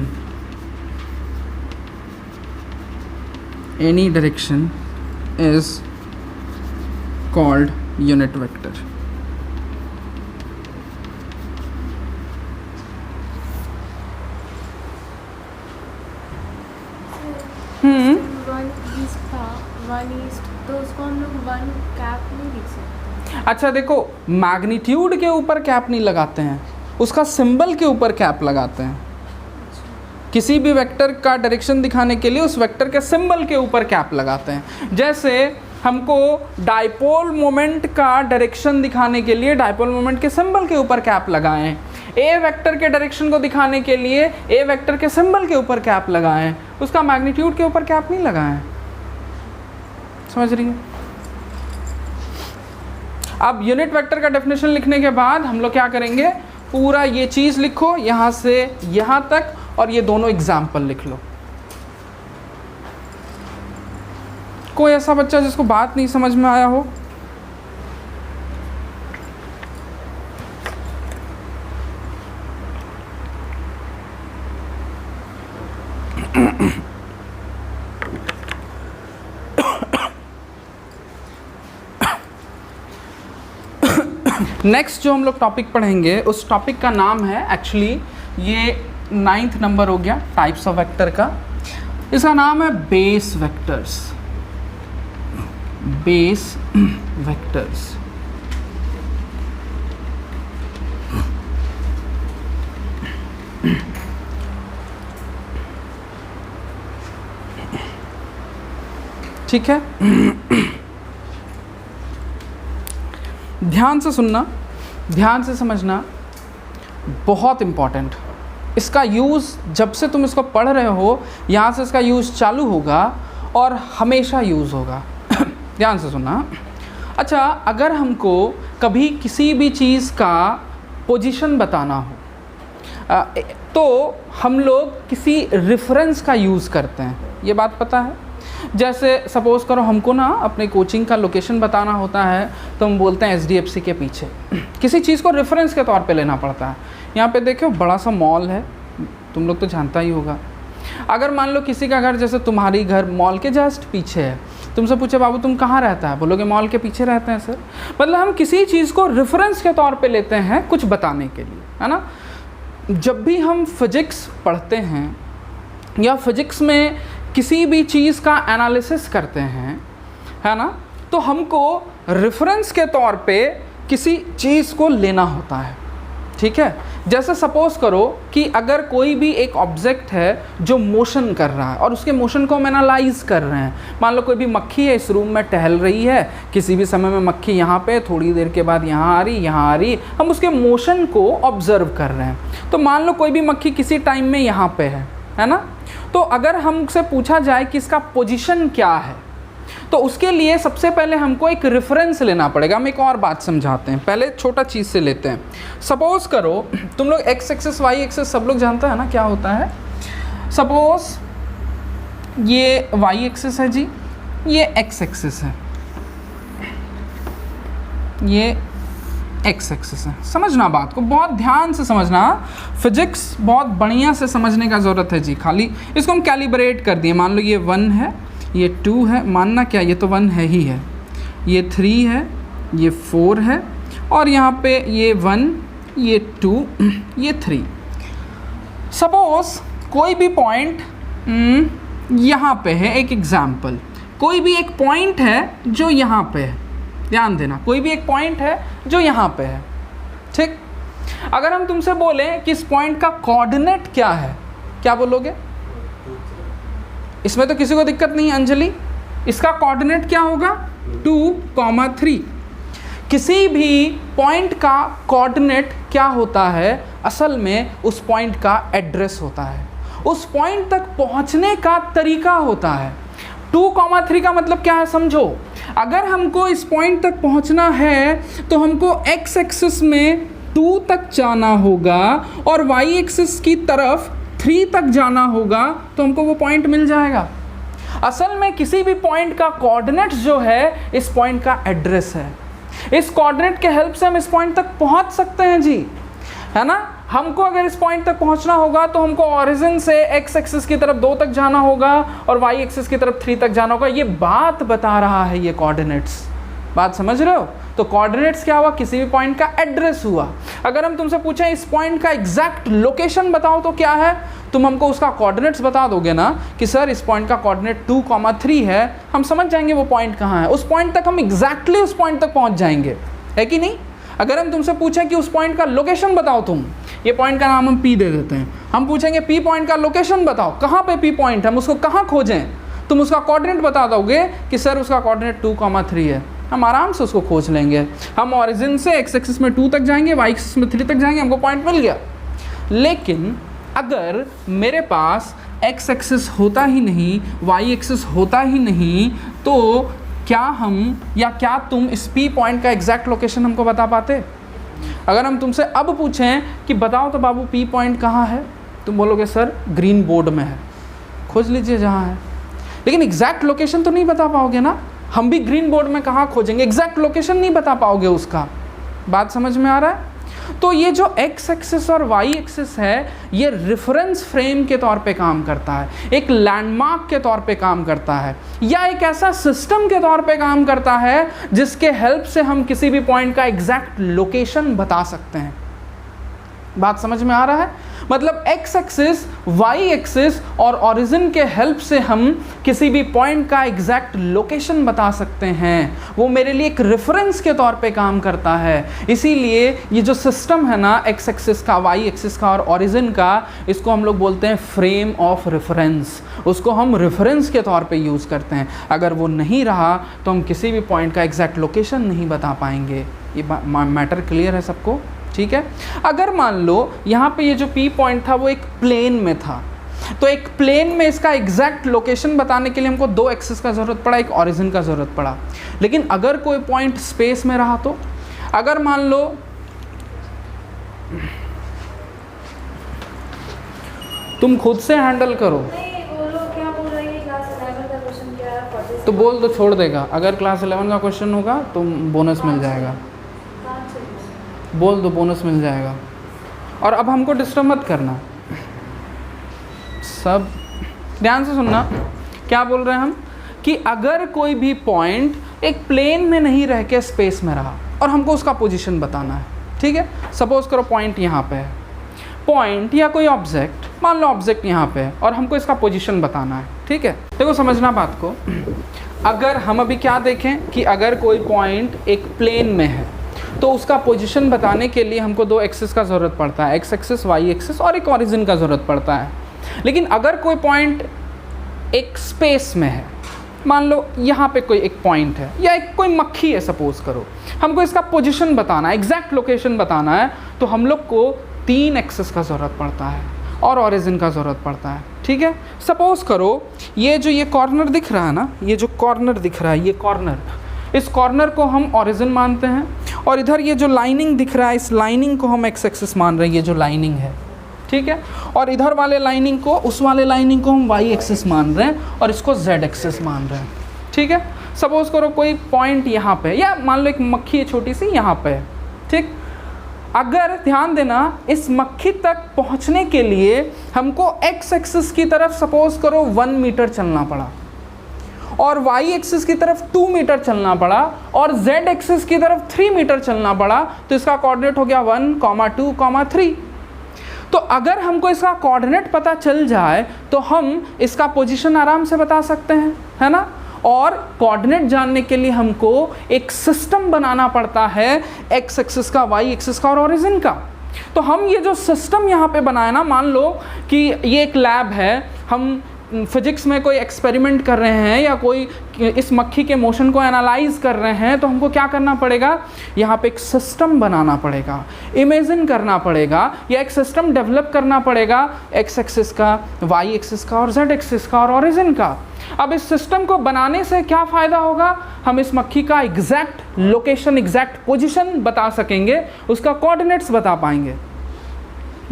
is called unit vector. तो उसको हम लोग 1 कैप नहीं लिख सकते। अच्छा देखो, मैग्नीट्यूड के ऊपर कैप नहीं लगाते हैं, उसका सिंबल के ऊपर कैप लगाते हैं। किसी भी वेक्टर का डायरेक्शन दिखाने के लिए उस वेक्टर के सिंबल के ऊपर कैप लगाते हैं। जैसे हमको डाइपोल मोमेंट का डायरेक्शन दिखाने के लिए डाइपोल मोमेंट के सिंबल के ऊपर कैप लगाएं, ए वेक्टर के डायरेक्शन को दिखाने के लिए ए वेक्टर के सिंबल के ऊपर कैप लगाएं, उसका मैग्नीट्यूड के ऊपर कैप नहीं लगाएं। समझ रही है? अब यूनिट वेक्टर का डेफिनेशन लिखने के बाद हम लोग क्या करेंगे, पूरा ये चीज लिखो यहां से यहां तक और ये दोनों एग्जाम्पल लिख लो। कोई ऐसा बच्चा जिसको बात नहीं समझ में आया हो? नेक्स्ट जो हम लोग टॉपिक पढ़ेंगे उस टॉपिक का नाम है, एक्चुअली ये 9th नंबर हो गया टाइप्स ऑफ वेक्टर का। इसका नाम है बेस वेक्टर्स। Base vectors. ठीक है, ध्यान से सुनना, ध्यान से समझना, बहुत इम्पॉर्टेंट। इसका यूज़ जब से तुम इसको पढ़ रहे हो यहाँ से इसका यूज़ चालू होगा और हमेशा यूज़ होगा। ध्यान से सुनना। अच्छा, अगर हमको कभी किसी भी चीज़ का पोजीशन बताना हो तो हम लोग किसी रेफरेंस का यूज़ करते हैं, ये बात पता है? जैसे सपोज़ करो हमको ना अपने कोचिंग का लोकेशन बताना होता है तो हम बोलते हैं SDFC के पीछे। किसी चीज़ को रेफरेंस के तौर पे लेना पड़ता है। यहाँ पे देखो बड़ा सा मॉल है, तुम लोग तो जानता ही होगा। अगर मान लो किसी का घर जैसे तुम्हारी घर मॉल के जस्ट पीछे है, तुमसे पूछे बाबू तुम कहाँ रहता है, बोलोगे मॉल के पीछे रहते हैं सर। मतलब हम किसी चीज़ को रेफरेंस के तौर पे लेते हैं कुछ बताने के लिए, है ना। जब भी हम फिजिक्स पढ़ते हैं या फिजिक्स में किसी भी चीज़ का एनालिसिस करते हैं, है ना, तो हमको रेफरेंस के तौर पे किसी चीज़ को लेना होता है। ठीक है, जैसे सपोज़ करो कि अगर कोई भी एक ऑब्जेक्ट है जो मोशन कर रहा है और उसके मोशन को हम एनालाइज कर रहे हैं। मान लो कोई भी मक्खी है इस रूम में टहल रही है, किसी भी समय में मक्खी यहाँ पे, थोड़ी देर के बाद यहाँ आ रही, यहाँ आ रही, हम उसके मोशन को ऑब्जर्व कर रहे हैं। तो मान लो कोई भी मक्खी किसी टाइम में यहाँ पे है ना। तो अगर हमसे पूछा जाए कि इसका पोजीशन क्या है, तो उसके लिए सबसे पहले हमको एक रेफरेंस लेना पड़ेगा। हम एक और बात समझाते हैं, पहले छोटा चीज़ से लेते हैं। सपोज़ करो तुम लोग एक्स एक्सिस वाई एक्सिस सब लोग जानता है ना क्या होता है। सपोज़ ये वाई एक्सिस है जी, ये एक्स एक्सिस है, ये एक्स एक्सिस है। समझना बात को, बहुत ध्यान से समझना। फिजिक्स बहुत बढ़िया से समझने का ज़रूरत है जी। खाली इसको हम कैलिब्रेट कर दिए। मान लो ये 1 है, ये 2 है, मानना क्या, ये तो 1 है ही है, ये 3 है, ये 4 है, और यहाँ पे ये 1, ये 2, ये 3। सपोज़ कोई भी पॉइंट यहाँ पे है, एक एग्जाम्पल, कोई भी एक पॉइंट है जो यहाँ पे है। ध्यान देना, कोई भी एक पॉइंट है जो यहाँ पे है। ठीक, अगर हम तुमसे बोलें कि इस पॉइंट का कोऑर्डिनेट क्या है, क्या बोलोगे? इसमें तो किसी को दिक्कत नहीं है अंजलि, इसका कोऑर्डिनेट क्या होगा? 2, 3। किसी भी पॉइंट का कोऑर्डिनेट क्या होता है? असल में उस पॉइंट का एड्रेस होता है। उस पॉइंट तक पहुंचने का तरीका होता है। 2,3 का मतलब क्या है समझो, अगर हमको इस पॉइंट तक पहुंचना है तो हमको x एक्सिस में 2 तक जाना होगा और y एक्सिस की तरफ 3 तक जाना होगा, तो हमको वो पॉइंट मिल जाएगा। असल में किसी भी पॉइंट का कोऑर्डिनेट्स जो है इस पॉइंट का एड्रेस है। इस कोऑर्डिनेट के हेल्प से हम इस पॉइंट तक पहुंच सकते हैं जी, है ना। हमको अगर इस पॉइंट तक पहुंचना होगा तो हमको ओरिजिन से x एक्सिस की तरफ 2 तक जाना होगा और y एक्सिस की तरफ 3 तक जाना होगा। ये बात बता रहा है ये कोऑर्डिनेट्स, बात समझ रहे हो। तो कोऑर्डिनेट्स क्या हुआ, किसी भी पॉइंट का एड्रेस हुआ। अगर हम तुमसे पूछें इस पॉइंट का एग्जैक्ट लोकेशन बताओ तो क्या है, तुम हमको उसका कोऑर्डिनेट्स बता दोगे ना कि सर इस पॉइंट का कोऑर्डिनेट 2,3 है, हम समझ जाएंगे वो पॉइंट कहाँ है। उस पॉइंट तक हम एग्जैक्टली उस पॉइंट तक पहुँच जाएंगे, है कि नहीं। अगर हम तुमसे पूछें कि उस पॉइंट का लोकेशन बताओ, तुम ये पॉइंट का नाम हम P दे देते हैं, हम पूछेंगे P पॉइंट का लोकेशन बताओ, कहाँ पे P पॉइंट है, हम उसको कहाँ खोजें, तुम उसका कोऑर्डिनेट बता दोगे कि सर उसका कोऑर्डिनेट 2,3 है, हम आराम से उसको खोज लेंगे। हम ओरिजिन से x एक्सिस में 2 तक जाएंगे, y एक्सिस में 3 तक जाएंगे, हमको पॉइंट मिल गया। लेकिन अगर मेरे पास x एक्सिस होता ही नहीं, y एक्सिस होता ही नहीं, तो क्या हम या क्या तुम इस P पॉइंट का एग्जैक्ट लोकेशन हमको बता पाते। अगर हम तुमसे अब पूछें कि बताओ तो बाबू P पॉइंट कहाँ है, तुम बोलोगे सर ग्रीन बोर्ड में है, खोज लीजिए जहाँ है। लेकिन एग्जैक्ट लोकेशन तो नहीं बता पाओगे ना, हम भी ग्रीन बोर्ड में कहाँ खोजेंगे, एग्जैक्ट लोकेशन नहीं बता पाओगे उसका। बात समझ में आ रहा है। तो ये जो x एक्सिस और y एक्सिस है ये रेफरेंस फ्रेम के तौर पे काम करता है, एक लैंडमार्क के तौर पे काम करता है, या एक ऐसा सिस्टम के तौर पे काम करता है जिसके हेल्प से हम किसी भी पॉइंट का एग्जैक्ट लोकेशन बता सकते हैं। बात समझ में आ रहा है। मतलब x एक्सिस, y एक्सिस और ओरिजिन के हेल्प से हम किसी भी पॉइंट का एग्जैक्ट लोकेशन बता सकते हैं। वो मेरे लिए एक रेफरेंस के तौर पे काम करता है। इसीलिए ये जो सिस्टम है ना x एक्सिस का, y एक्सिस का और ओरिजिन का, इसको हम लोग बोलते हैं फ्रेम ऑफ रेफरेंस। उसको हम रेफरेंस के तौर पे यूज़ करते हैं। अगर वो नहीं रहा तो हम किसी भी पॉइंट का एग्जैक्ट लोकेशन नहीं बता पाएंगे। ये मैटर क्लियर है सबको, ठीक है। अगर मान लो यहाँ पे ये जो P पॉइंट था वो एक प्लेन में था, तो एक प्लेन में इसका एग्जैक्ट लोकेशन बताने के लिए हमको 2 एक्सिस का ज़रूरत पड़ा, एक ओरिजिन का ज़रूरत पड़ा। लेकिन अगर कोई पॉइंट स्पेस में रहा तो, अगर मान लो तुम खुद से हैंडल करो तो बोल दो, छोड़ देगा। अगर क्लास 11 का क्वेश्चन होगा तो बोनस मिल जाएगा, बोल दो बोनस मिल जाएगा। और अब हमको डिस्टर्ब मत करना, सब ध्यान से सुनना। क्या बोल रहे हैं हम कि अगर कोई भी पॉइंट एक प्लेन में नहीं रह के स्पेस में रहा और हमको उसका पोजीशन बताना है, ठीक है। सपोज करो पॉइंट यहाँ पे है, पॉइंट या कोई ऑब्जेक्ट, मान लो ऑब्जेक्ट यहाँ पे है और हमको इसका पोजीशन बताना है, ठीक है। देखो समझना बात को। अगर हम अभी क्या देखें कि अगर कोई पॉइंट एक प्लेन में है तो उसका पोजीशन बताने के लिए हमको 2 एक्सिस का ज़रूरत पड़ता है, x एक्सिस, y एक्सिस और एक ओरिजिन का ज़रूरत पड़ता है। लेकिन अगर कोई पॉइंट एक स्पेस में है, मान लो यहाँ पे कोई एक पॉइंट है या एक कोई मक्खी है सपोज करो, हमको इसका पोजीशन बताना है, एग्जैक्ट लोकेशन बताना है, तो हम लोग को 3 एक्सिस का ज़रूरत पड़ता है और ओरिजिन का ज़रूरत पड़ता है, ठीक है। सपोज करो ये जो ये कॉर्नर दिख रहा है ना, ये जो कॉर्नर दिख रहा है, ये कॉर्नर, इस कॉर्नर को हम ओरिजिन मानते हैं और इधर ये जो लाइनिंग दिख रहा है, इस लाइनिंग को हम x एक्सिस मान रहे हैं, ये जो लाइनिंग है, ठीक है। और इधर वाले लाइनिंग को, उस वाले लाइनिंग को हम y एक्सिस मान रहे हैं और इसको z एक्सिस मान रहे हैं, ठीक है। सपोज करो कोई पॉइंट यहाँ पे, या मान लो एक मक्खी है छोटी सी यहाँ पे है, ठीक। अगर ध्यान देना, इस मक्खी तक पहुँचने के लिए हमको x एक्सिस की तरफ सपोज करो 1 मीटर चलना पड़ा और y एक्सिस की तरफ 2 मीटर चलना पड़ा और z एक्सिस की तरफ 3 मीटर चलना पड़ा, तो इसका कोऑर्डिनेट हो गया 1, 2, 3। तो अगर हमको इसका कोऑर्डिनेट पता चल जाए तो हम इसका पोजीशन आराम से बता सकते हैं, है ना। और कोऑर्डिनेट जानने के लिए हमको एक सिस्टम बनाना पड़ता है, x एक्सिस का, y एक्सिस का और ओरिजिन का। तो हम ये जो सिस्टम यहाँ पे बनाए ना, मान लो कि ये एक लैब है, हम फिजिक्स में कोई एक्सपेरिमेंट कर रहे हैं या कोई इस मक्खी के मोशन को एनालाइज कर रहे हैं, तो हमको क्या करना पड़ेगा, यहाँ पे एक सिस्टम बनाना पड़ेगा, इमेजिन करना पड़ेगा, या एक सिस्टम डेवलप करना पड़ेगा एक्स एक्सिस का, वाई एक्सिस का और जेड एक्सिस का और ओरिजिन का। अब इस सिस्टम को बनाने से क्या फ़ायदा होगा, हम इस मक्खी का एग्जैक्ट लोकेशन, एग्जैक्ट पोजीशन बता सकेंगे, उसका कोऑर्डिनेट्स बता पाएंगे।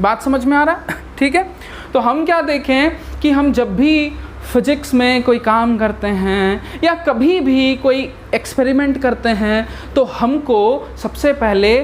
बात समझ में आ रहा है? ठीक है। तो हम क्या देखें कि हम जब भी फिजिक्स में कोई काम करते हैं या कभी भी कोई एक्सपेरिमेंट करते हैं, तो हमको सबसे पहले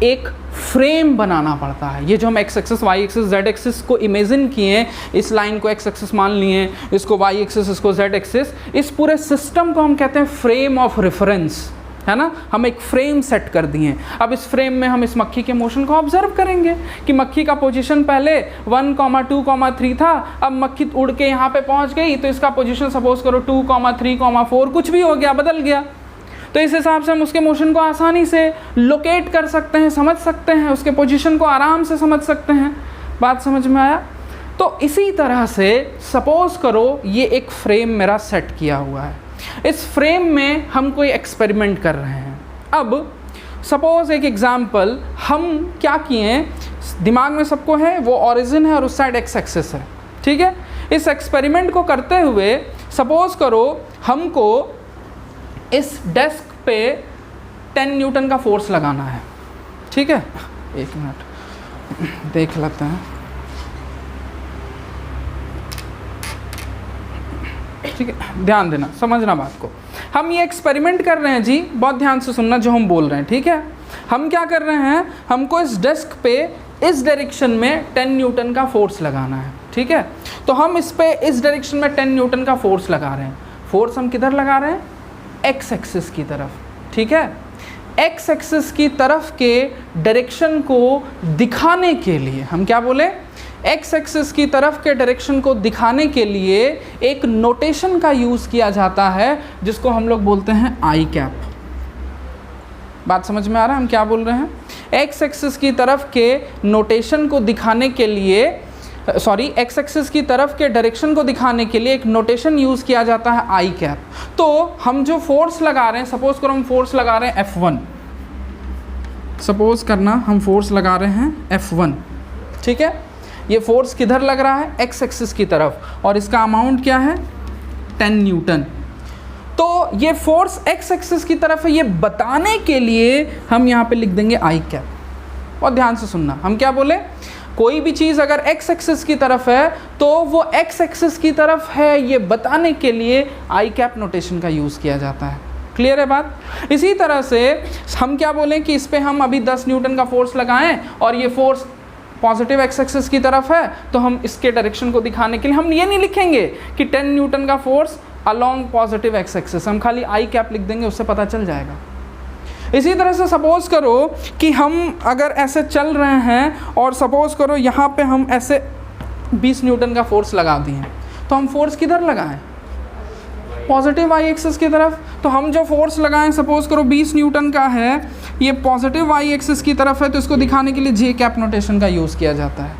एक फ्रेम बनाना पड़ता है। ये जो हम X axis, Y axis, Z axis को इमेजिन किए, इस लाइन को एक्स एक्सिस मान लिए, इसको वाई एक्सिस, इसको जेड एक्सिस, इस पूरे सिस्टम को हम कहते हैं फ्रेम ऑफ रेफरेंस, है ना। हम एक फ्रेम सेट कर दिए। अब इस फ्रेम में हम इस मक्खी के मोशन को ऑब्जर्व करेंगे कि मक्खी का पोजीशन पहले 1, 2, 3 था, अब मक्खी उड़ के यहाँ पे पहुँच गई, तो इसका पोजीशन सपोज करो 2, 3, 4 कुछ भी हो गया, बदल गया। तो इस हिसाब से हम उसके मोशन को आसानी से लोकेट कर सकते हैं, समझ सकते हैं, उसके पोजीशन को आराम से समझ सकते हैं। बात समझ में आया? तो इसी तरह से सपोज करो ये एक फ्रेम मेरा सेट किया हुआ है, इस फ्रेम में हम कोई एक्सपेरिमेंट कर रहे हैं। अब सपोज एक एग्जांपल हम क्या किए, दिमाग में सबको है वो ओरिजिन है और उस साइड एक्स एक्सिस है, ठीक है। इस एक्सपेरिमेंट को करते हुए सपोज करो हमको इस डेस्क पे 10 न्यूटन का फोर्स लगाना है, ठीक है। एक मिनट देख लेते हैं, ठीक है। ध्यान देना, समझना बात को। हम ये एक्सपेरिमेंट कर रहे हैं जी, बहुत ध्यान से सुनना जो हम बोल रहे हैं, ठीक है। हम क्या कर रहे हैं, हमको इस डेस्क पे इस डायरेक्शन में 10 न्यूटन का फोर्स लगाना है, ठीक है। तो हम इस पे इस डायरेक्शन में 10 न्यूटन का फोर्स लगा रहे हैं। फोर्स हम किधर लगा रहे हैं, एक्स एक्सिस की तरफ, ठीक है। एक्स एक्सिस की तरफ के डायरेक्शन को दिखाने के लिए हम क्या बोले, एक्स एक्सिस की तरफ के डायरेक्शन को दिखाने के लिए एक नोटेशन का यूज़ किया जाता है जिसको हम लोग बोलते हैं आई कैप। बात समझ में आ रहा है हम क्या बोल रहे हैं? एक्स एक्सिस की तरफ के नोटेशन को दिखाने के लिए, सॉरी, एक्स एक्सिस की तरफ के डायरेक्शन को दिखाने के लिए एक नोटेशन यूज़ किया जाता है आई कैप। तो हम जो फोर्स लगा रहे हैं, सपोज करो हम फोर्स लगा रहे हैं F1, सपोज करना हम फोर्स लगा रहे हैं F1, ठीक है। ये फोर्स किधर लग रहा है, एक्स एक्सिस की तरफ, और इसका अमाउंट क्या है, 10 न्यूटन। तो ये फोर्स एक्स एक्सिस की तरफ है, ये बताने के लिए हम यहाँ पे लिख देंगे आई कैप। और ध्यान से सुनना, हम क्या बोले, कोई भी चीज़ अगर एक्स एक्सिस की तरफ है तो वो एक्स एक्सिस की तरफ है, ये बताने के लिए आई कैप नोटेशन का यूज़ किया जाता है। क्लियर है बात? इसी तरह से हम क्या बोलें कि इस पर हम अभी 10 न्यूटन का फोर्स लगाएं और ये फोर्स पॉजिटिव एक्स एक्सिस की तरफ है, तो हम इसके डायरेक्शन को दिखाने के लिए हम ये नहीं लिखेंगे कि 10 न्यूटन का force along positive x axis, हम खाली आई कैप लिख देंगे, उससे पता चल जाएगा। इसी तरह से सपोज करो कि हम अगर ऐसे चल रहे हैं और सपोज करो यहाँ पे हम ऐसे 20 न्यूटन का फोर्स लगा दिए, तो हम फोर्स किधर लगाएं, पॉजिटिव वाई एक्सिस की तरफ। तो हम जो फोर्स लगाएं, सपोज करो 20 न्यूटन का है, ये पॉजिटिव वाई एक्सिस की तरफ है, तो इसको दिखाने के लिए जे कैप नोटेशन का यूज़ किया जाता है।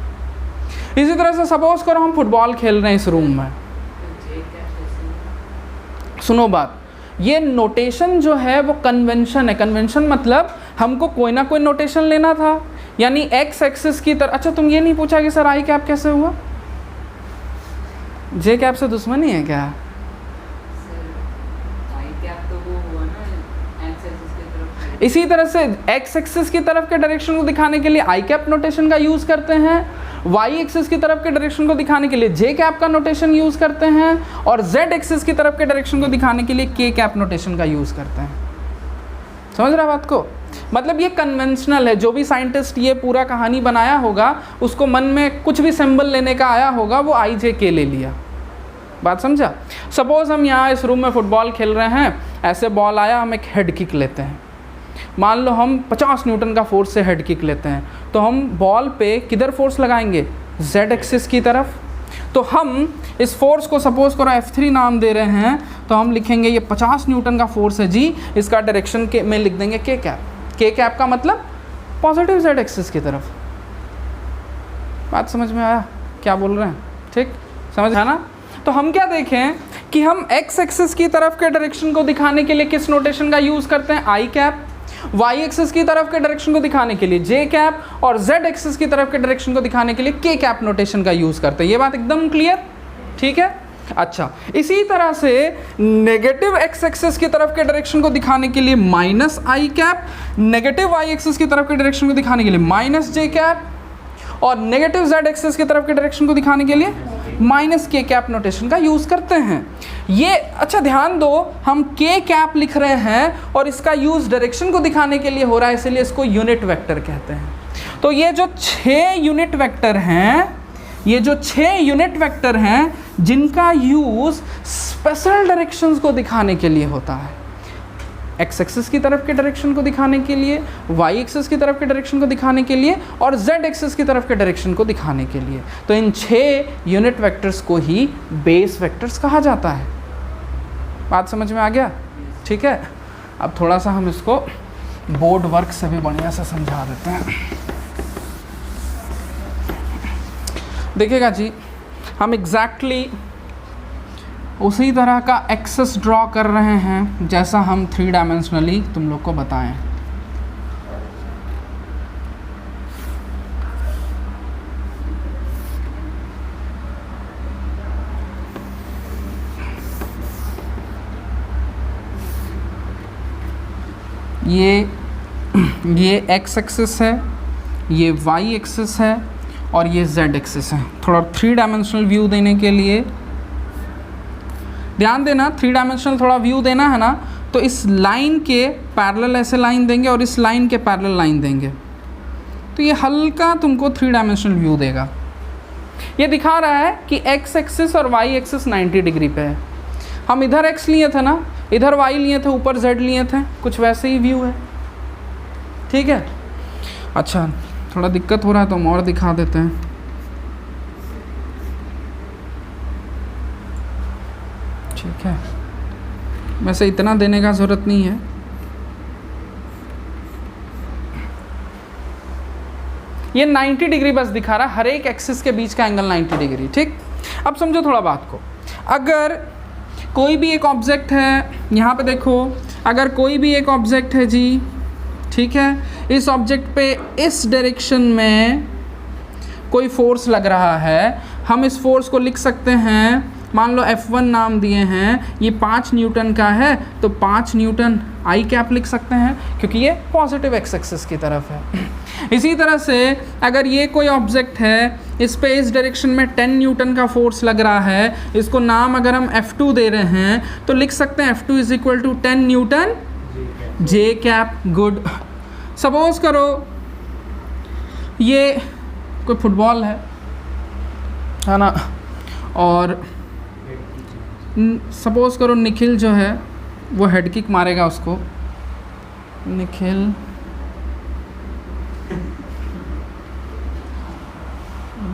इसी तरह से सपोज करो हम फुटबॉल खेल रहे हैं इस रूम में, सुनो बात, ये नोटेशन जो है वो कन्वेंशन है। कन्वेंशन मतलब हमको कोई ना कोई नोटेशन लेना था, यानी एक्स एक्सिस की तरफ। अच्छा, तुम ये नहीं पूछा कि सर आई कैप कैसे हुआ, जे कैप से दुश्मनी है क्या? इसी तरह से एक्स एक्सिस की तरफ के डायरेक्शन को दिखाने के लिए आई कैप नोटेशन का यूज़ करते हैं, वाई एक्सिस की तरफ के डायरेक्शन को दिखाने के लिए जे कैप का नोटेशन यूज़ करते हैं, और जेड एक्सिस की तरफ के डायरेक्शन को दिखाने के लिए के कैप नोटेशन का यूज़ करते हैं। समझ रहा बात को? मतलब ये कन्वेंशनल है। जो भी साइंटिस्ट ये पूरा कहानी बनाया होगा, उसको मन में कुछ भी सिंबल लेने का आया होगा, वो आई जे के ले लिया। बात समझा? सपोज हम यहाँ इस रूम में फुटबॉल खेल रहे हैं, ऐसे बॉल आया, हम एक हेड किक लेते हैं। मान लो हम 50 न्यूटन का फोर्स से हेड किक लेते हैं, तो हम बॉल पे किधर फोर्स लगाएंगे, जेड एक्सिस की तरफ। तो हम इस फोर्स को सपोज करो F3 नाम दे रहे हैं, तो हम लिखेंगे ये 50 न्यूटन का फोर्स है जी, इसका डायरेक्शन के में लिख देंगे के कैप। के कैप का मतलब पॉजिटिव जेड एक्सिस की तरफ। बात समझ में आया क्या बोल रहे हैं? ठीक, समझ है ना? तो हम क्या देखें कि हम एक्स एक्सिस की तरफ के डायरेक्शन को दिखाने के लिए किस नोटेशन का यूज़ करते हैं, आई कैप, वाई एक्सिस की तरफ के डायरेक्शन को दिखाने के लिए जे कैप, और जेड एक्सिस की तरफ के डायरेक्शन को दिखाने के लिए के कैप नोटेशन का यूज़ करते हैं। ये बात एकदम क्लियर, ठीक है। अच्छा, इसी तरह से नेगेटिव एक्स एक्सिस की तरफ के डायरेक्शन को दिखाने के लिए माइनस आई कैप, नेगेटिव वाई एक्सिस की तरफ के डायरेक्शन को दिखाने के लिए माइनस जे कैप, और नेगेटिव जेड एक्सिस की तरफ के डायरेक्शन को दिखाने के लिए माइनस के कैप नोटेशन का यूज़ करते हैं। ये अच्छा ध्यान दो, हम के कैप लिख रहे हैं और इसका यूज़ डायरेक्शन को दिखाने के लिए हो रहा है, इसलिए इसको यूनिट वेक्टर कहते हैं। तो ये जो 6 यूनिट वेक्टर हैं, ये जो 6 यूनिट वेक्टर हैं जिनका यूज़ स्पेशल डायरेक्शंस को दिखाने के लिए होता है, एक्स एक्सिस की तरफ के डायरेक्शन को दिखाने के लिए, वाई एक्सिस की तरफ के डायरेक्शन को दिखाने के लिए, और जेड एक्सिस की तरफ के डायरेक्शन को दिखाने के लिए। तो इन 6 यूनिट वेक्टर्स को ही बेस वेक्टर्स कहा जाता है। बात समझ में आ गया, ठीक है। अब थोड़ा सा हम इसको बोर्ड वर्क से भी बढ़िया से समझा देते हैं। देखिएगा जी, हम एग्जैक्टली उसी तरह का एक्सेस ड्रॉ कर रहे हैं जैसा हम 3 डायमेंशनली तुम लोग को बताएं। ये एक्स एक्सिस है, ये वाई एक्सिस है, और ये जेड एक्सिस है। थोड़ा 3 डायमेंशनल व्यू देने के लिए ध्यान देना, 3 डायमेंशनल थोड़ा व्यू देना है ना, तो इस लाइन के पैरेलल ऐसे लाइन देंगे और इस लाइन के पैरेलल लाइन देंगे, तो ये हल्का तुमको 3 डायमेंशनल व्यू देगा। ये दिखा रहा है कि एक्स एक्सिस और वाई एक्सिस 90 डिग्री पे है। हम इधर एक्स लिए थे ना, इधर वाई लिए थे, ऊपर जेड लिए थे, कुछ वैसे ही व्यू है, ठीक है। अच्छा, थोड़ा दिक्कत हो रहा है तो हम और दिखा देते हैं। ठीक है, वैसे इतना देने का ज़रूरत नहीं है। ये 90 डिग्री बस दिखा रहा है, हर एक एक्सिस के बीच का एंगल 90 डिग्री, ठीक। अब समझो थोड़ा बात को, अगर कोई भी एक ऑब्जेक्ट है, यहाँ पे देखो, अगर कोई भी एक ऑब्जेक्ट है जी, ठीक है, इस ऑब्जेक्ट पे इस डायरेक्शन में कोई फोर्स लग रहा है, हम इस फोर्स को लिख सकते हैं, मान लो F1 नाम दिए हैं, ये 5 न्यूटन का है, तो 5 न्यूटन आई कैप लिख सकते हैं क्योंकि ये पॉजिटिव एक्स एक्सिस की तरफ है। इसी तरह से अगर ये कोई ऑब्जेक्ट है, इस पे इस डायरेक्शन में 10 न्यूटन का फोर्स लग रहा है, इसको नाम अगर हम F2 दे रहे हैं तो लिख सकते हैं F2 is equal to 10 newton J cap. Good. Suppose करो ये कोई फुटबॉल है ना, और सपोज करो निखिल जो है वो हेड किक मारेगा उसको, निखिल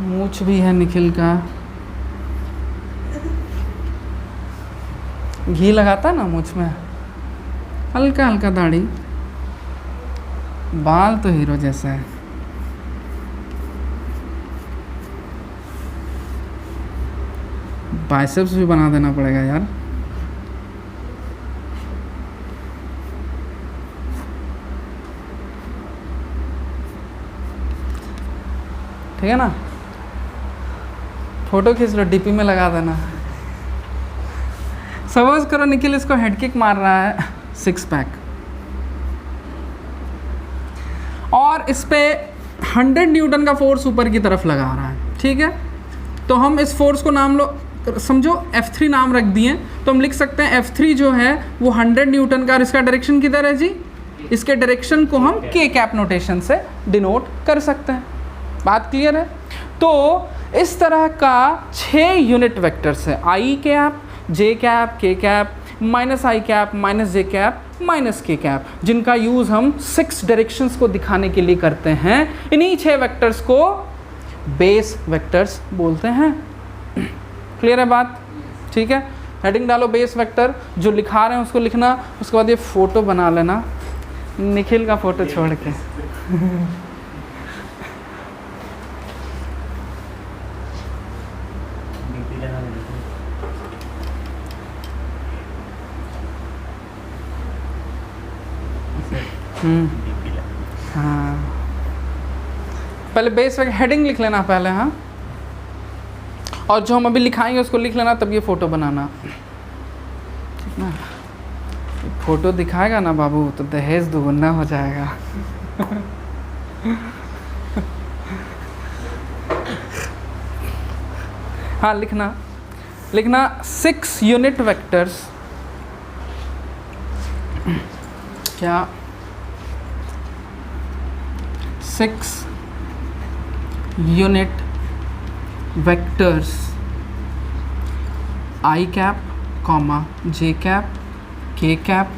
मूछ भी है निखिल का, घी लगाता ना मूछ में, हल्का हल्का दाढ़ी, बाल तो हीरो जैसा है। बाइसेप्स भी बना देना पड़ेगा यार। ठीक है ना, फोटो खींच लो, डीपी में लगा देना। सपोज करो निखिल इसको हेड किक मार रहा है 6 पैक, और इस पे 100 न्यूटन का फोर्स ऊपर की तरफ लगा रहा है, ठीक है। तो हम इस फोर्स को नाम लो, समझो F3 नाम रख दिए, तो हम लिख सकते हैं F3 जो है वो 100 न्यूटन का, और इसका डायरेक्शन किधर है जी, इसके डायरेक्शन को हम के कैप नोटेशन से डिनोट कर सकते हैं। बात क्लियर है। तो इस तरह का 6 यूनिट वेक्टर्स है, आई कैप, जे कैप, के कैप, माइनस आई कैप, माइनस जे कैप, माइनस के कैप, जिनका यूज़ हम 6 डायरेक्शंस को दिखाने के लिए करते हैं। इन्हीं 6 वेक्टर्स को बेस वेक्टर्स बोलते हैं। क्लियर है बात, ठीक है। हेडिंग डालो बेस वेक्टर, जो लिखा रहे हैं उसको लिखना, उसके बाद ये फ़ोटो बना लेना निखिल का फ़ोटो छोड़ के। डीपी लगा। हाँ, पहले बेस वेक्टर हेडिंग लिख लेना पहले, हाँ, और जो हम अभी लिखाएंगे उसको लिख लेना, तब ये फ़ोटो बनाना, ठीक ना। फ़ोटो दिखाएगा ना बाबू तो दहेज दुगुना हो जाएगा। हाँ, लिखना 6 यूनिट वेक्टर्स, क्या 6 unit vectors i cap comma j cap k cap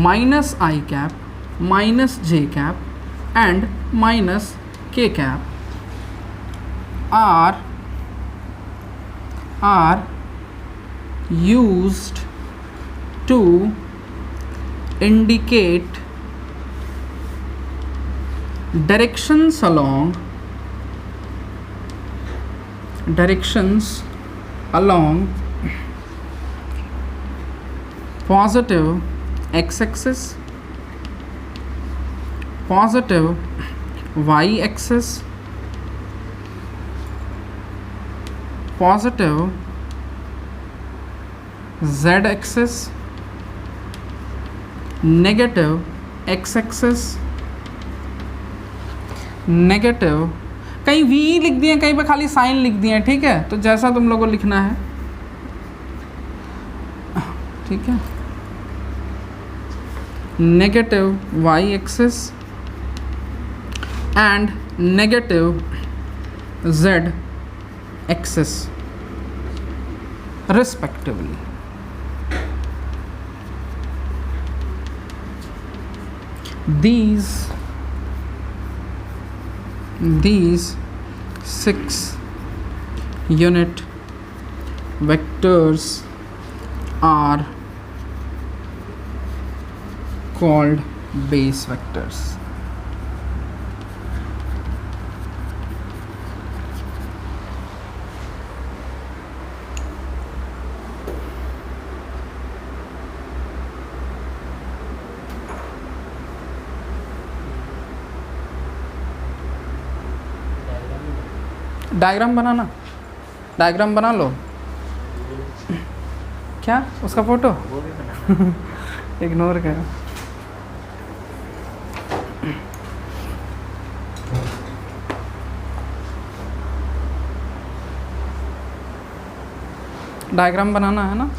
minus i cap minus j cap and minus k cap are used to indicate directions along positive x-axis, positive y-axis, positive z-axis, negative x-axis, negative, कहीं we लिख दिए, कहीं पे खाली sign लिख दिए, ठीक है, तो जैसा तुम लोगों को लिखना है, ठीक है, negative Y axis and negative Z axis respectively. These 6 unit vectors are called base vectors. Diagram बना लो। क्या उसका फोटो वो भी बना। इग्नोर करो। डायग्राम बनाना है ना।